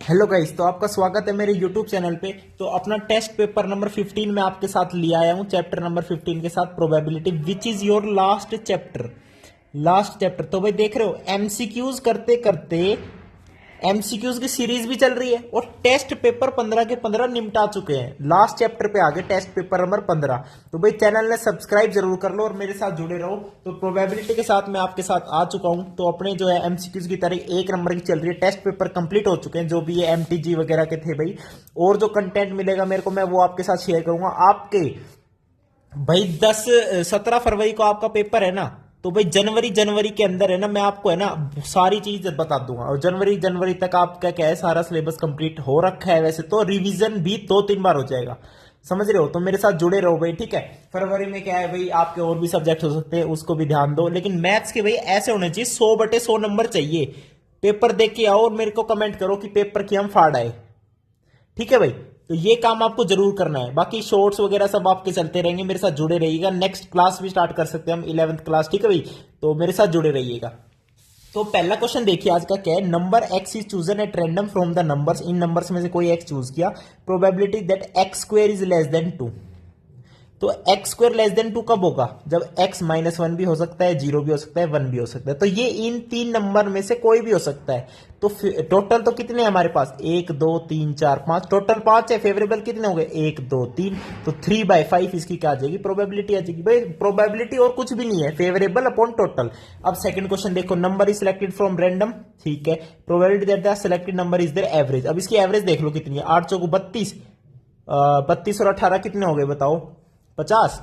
Hello guys, तो आपका स्वागत है मेरे यूट्यूब चैनल पे। तो अपना टेस्ट पेपर नंबर 15 में आपके साथ ले आया हूँ, चैप्टर नंबर 15 के साथ probability, which is your last chapter. तो भाई देख रहे हो, एमसीक्यूज करते करते एमसीक्यूज की सीरीज भी चल रही है और टेस्ट पेपर 15 के 15 निपटा चुके हैं। लास्ट चैप्टर पे आगे टेस्ट पेपर नंबर 15। तो भाई चैनल ने सब्सक्राइब जरूर कर लो और मेरे साथ जुड़े रहो। तो प्रोबेबिलिटी के साथ मैं आपके साथ आ चुका हूं। तो अपने जो है एमसीक्यूज की तारीख 1 नंबर की चल रही है, टेस्ट पेपर कंप्लीट हो चुके हैं जो भी ये एमटीजी वगैरह के थे भाई। और जो कंटेंट मिलेगा मेरे को, मैं वो आपके साथ शेयर करूंगा। आपके भाई 17 फरवरी को आपका पेपर है ना, तो भाई जनवरी के अंदर है ना, मैं आपको है ना सारी चीज बता दूंगा। और जनवरी तक आपका क्या है, सारा सिलेबस कंप्लीट हो रखा है। वैसे तो रिवीजन भी 2-3 बार हो जाएगा, समझ रहे हो। तो मेरे साथ जुड़े रहो भाई, ठीक है। फरवरी में क्या है भाई, आपके और भी सब्जेक्ट हो सकते हैं, उसको भी ध्यान दो। लेकिन मैथ्स के भाई ऐसे होने चाहिए, 100/100 नंबर चाहिए। पेपर देख के आओ और मेरे को कमेंट करो कि पेपर की हम फाड़ आए, ठीक है भाई। तो ये काम आपको जरूर करना है। बाकी शॉर्ट्स वगैरह सब आपके चलते रहेंगे, मेरे साथ जुड़े रहिएगा। नेक्स्ट क्लास भी स्टार्ट कर सकते हैं हम, 11th क्लास, ठीक है भाई। तो मेरे साथ जुड़े रहिएगा। तो पहला क्वेश्चन देखिए आज का क्या है। Number x is chosen at random from the numbers, in numbers में से कोई एक्स चूज किया। Probability that x square is less than 2। तो एक्स स्क्वायर लेस देन 2 कब होगा, जब एक्स -1 भी हो सकता है, 0 भी हो सकता है, 1 भी हो सकता है। तो ये इन 3 नंबर में से कोई भी हो सकता है। तो टोटल तो कितने हैं हमारे पास, 1 2 3 4 5, टोटल 5 है। फेवरेबल कितने हो गए, 1 2 3। तो 3/5 इसकी क्या आ जाएगी, प्रोबेबिलिटी आ जाएगी भाई। प्रोबेबिलिटी और कुछ भी नहीं है, फेवरेबल अपॉन टोटल। अब सेकंड क्वेश्चन देखो, number is selected from random, ठीक है। Probability that the selected number is there average. अब इसकी एवरेज देख लो कितनी है, 8 चौको 32, 32 और 18 कितने हो गए बताओ, 50।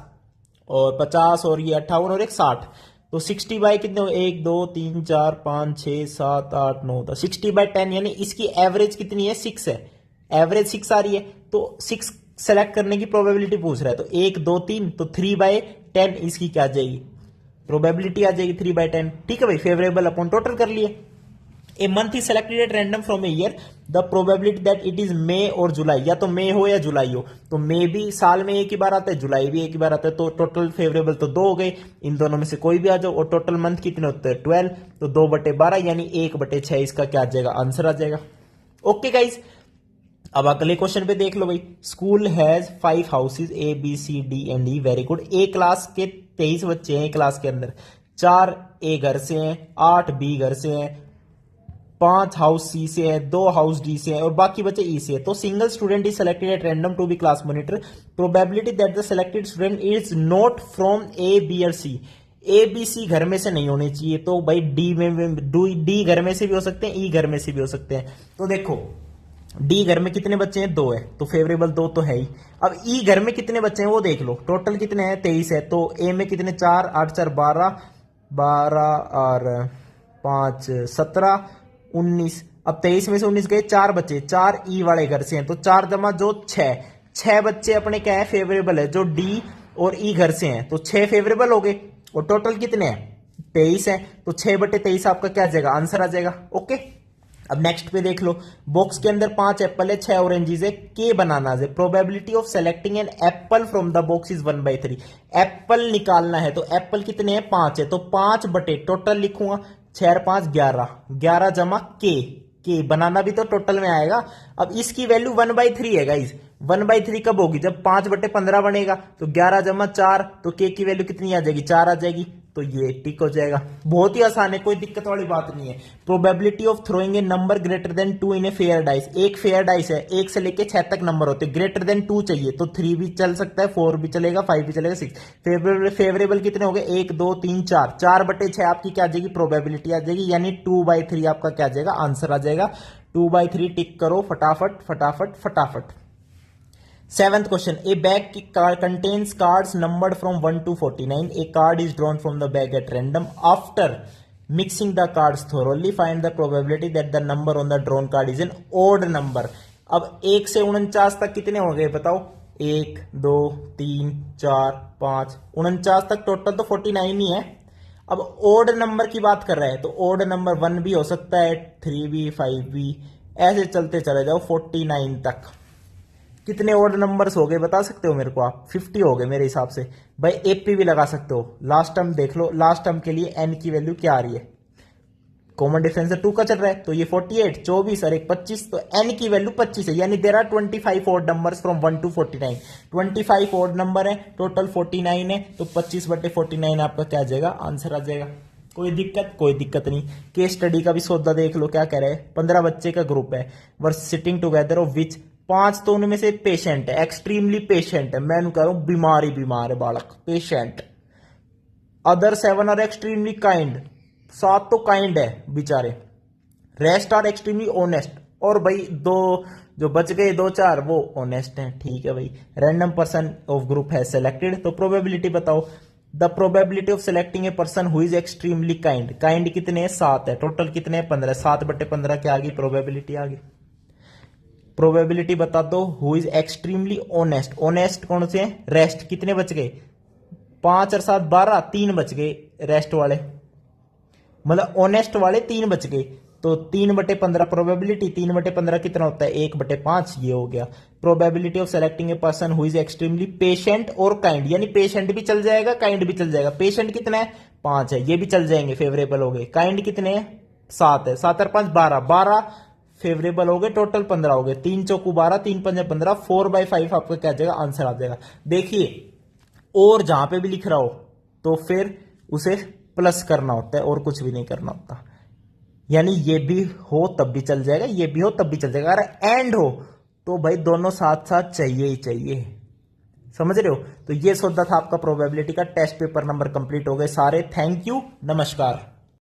और 50 और ये 58 और एक 60। तो 60 बाई कितने हो, 1 2 3 4 5 6 7 8 9 10, 60/10। यानी इसकी एवरेज कितनी है, 6 है। एवरेज 6 आ रही है, तो 6 सेलेक्ट करने की प्रोबेबिलिटी पूछ रहा है। तो 1 2 3, तो 3/10 इसकी क्या आ जाएगी, प्रोबेबिलिटी आ जाएगी 3/10, ठीक है भाई। फेवरेबल अपॉन टोटल कर लिए। A month is selected at random from a year, the probability that it is May और जुलाई। या तो मई हो या जुलाई हो। तो मई भी साल में एक ही बार आता है, जुलाई भी एक ही बार आता है। तो टोटल फेवरेबल तो 2 हो गए, इन दोनों में से कोई भी आ जाओ। और टोटल मंथ कितने होते हैं, 12। तो 2/12 यानी 1/6 इसका क्या आ जाएगा, आंसर आ जाएगा। ओके गाइज, अब अगले क्वेश्चन पे देख लो भाई। School has 5 houses ABCDE, very good. A class के 23 बच्चे हैं क्लास के अंदर, 4 ए घर से हैं, 8 बी घर से हैं, 5 हाउस सी से है, 2 हाउस डी से है और बाकी बचे ई से है। तो single student is selected at random to be class monitor. Probability that the selected student is not from A B और सी। ए बी सी घर में से नहीं होने चाहिए। तो भाई डी घर में से भी हो सकते हैं, ई घर में से भी हो सकते हैं। तो देखो, डी घर में कितने बच्चे हैं, 2 है, तो फेवरेबल 2 तो है ही। अब ई घर में कितने बच्चे हैं वो देख लो, टोटल कितने हैं, 23 है। तो ए में कितने, 4 8 4 12, 12 और 5 17 19। अब 23 में से 19 गए, 4 बचे, 4 ई वाले घर से हैं। तो 4 जमा जो 6 बच्चे अपने क्या है, फेवरेबल है, जो डी और ई घर से हैं। तो 6 फेवरेबल हो गए। और टोटल कितने हैं, 23 है। तो 6/23 आपका क्या आ जाएगा, आंसर आ जाएगा। ओके, अब नेक्स्ट पे देख लो। बॉक्स के अंदर 5 एप्पल है, 6 ऑरेंजेस है, के बनानास है। Probability of selecting an apple from the box is 1/3। Apple निकालना है, तो एप्पल कितने हैं, 5 है। तो 5 बटे टोटल लिखूंगा, 6 और 5 11, 11 जमा के बनाना भी तो टोटल में आएगा। अब इसकी वैल्यू 1/3 है गाइज। 1/3 कब होगी, जब 5/15 बनेगा। तो 11 जमा 4, तो के की वैल्यू कितनी आ जाएगी, 4 आ जाएगी। तो ये टिक हो जाएगा, बहुत ही आसान है, कोई दिक्कत वाली बात नहीं है। Probability of throwing A number greater than 2 in a fair dice. एक फेयर डाइस है, 1 से लेके 6 तक नंबर होते हैं, ग्रेटर देन 2 चाहिए। तो 3 भी चल सकता है, 4 भी चलेगा, 5 भी चलेगा, 6। फेवरेबल कितने हो गए, 1 2 3 4, 4/6 आपकी क्या आ जाएगी, प्रोबेबिलिटी आ जाएगी। यानी 2/3 आपका क्या आ जाएगा, आंसर आ जाएगा। 2/3 टिक करो फटाफट फटाफट फटाफट। 7th question, a bag contains cards numbered from 1 to 49. A card is drawn from the bag at random. After mixing the cards thoroughly, find the probability that the number on the drawn card is an odd number. अब 1 से 49 तक कितने हो गए बताओ, 1 2 3 4 5 49 तक, total तो 49 ही है। अब ओड नंबर की बात कर रहे हैं, तो ओड नंबर 1 भी हो सकता है, 3 भी, 5 भी, ऐसे चलते चले जाओ 49 तक। कितने ओड नंबर्स हो गए बता सकते हो मेरे को आप, 50 हो गए मेरे हिसाब से। भाई एपी भी लगा सकते हो। लास्ट टर्म देख लो, लास्ट टर्म के लिए एन की वैल्यू क्या आ रही है, कॉमन डिफरेंस 2 का चल रहा है, तो ये 48, 24 और एक 25, तो n की वैल्यू 25 है, यानी there are 25 odd numbers from 1 to 49। 25 odd number है, टोटल 49 है, तो 25/49 आपका क्या आ जाएगा, आंसर आ जाएगा। कोई दिक्कत? कोई दिक्कत नहीं। केस स्टडी का भी सौदा देख लो, क्या कह रहे हैं। 15 बच्चे का ग्रुप है, were sitting together of which 5 तो उनमें से पेशेंट है, एक्सट्रीमली पेशेंट है, मैं कह रहा हूं बीमार है बालक, patient. Other 7 are extremely kind, 7 तो काइंड है बेचारे। रेस्ट आर एक्सट्रीमली ऑनेस्ट, और भाई दो जो बच गए 2-4 वो ऑनेस्ट हैं, ठीक है भाई। रैंडम पर्सन ऑफ ग्रुप है सेलेक्टेड, तो प्रोबेबिलिटी बताओ। The probability of selecting a person who is extremely kind, kind कितने हैं, 7 है, टोटल कितने हैं, 15, 7/15 क्या आ गई, प्रोबेबिलिटी आ गई। प्रोबेबिलिटी बता दो who is extremely honest, honest कौन से हैं, रेस्ट कितने बच गए, 5 और 7 12, 3 बच गए रेस्ट वाले, मतलब ऑनेस्ट वाले 3 बच गए, तो 3/15 प्रोबेबिलिटी, 3/15 कितना होता है, 1/5, ये हो गया। Probability of selecting a person who is extremely patient और काइंड, यानी पेशेंट भी चल जाएगा, काइंड भी चल जाएगा। पेशेंट कितना है, 5 है, ये भी चल जाएंगे, फेवरेबल हो गए। काइंड कितने हैं, 7 है, 7 और 5 12, 12 फेवरेबल हो गए, टोटल 15 हो गए। 3 चौकू 12, 3 पंजे 15, 4/5 आपका क्या जाएगा, आंसर आ जाएगा। देखिए, और जहां पे भी लिख रहा हो तो फिर उसे प्लस करना होता है और कुछ भी नहीं करना होता, यानी ये भी हो तब भी चल जाएगा, ये भी हो तब भी चल जाएगा। अगर एंड हो तो भाई दोनों साथ साथ चाहिए ही चाहिए, समझ रहे हो। तो ये सौदा था आपका प्रोबेबिलिटी का। टेस्ट पेपर नंबर कंप्लीट हो गए सारे। थैंक यू, नमस्कार।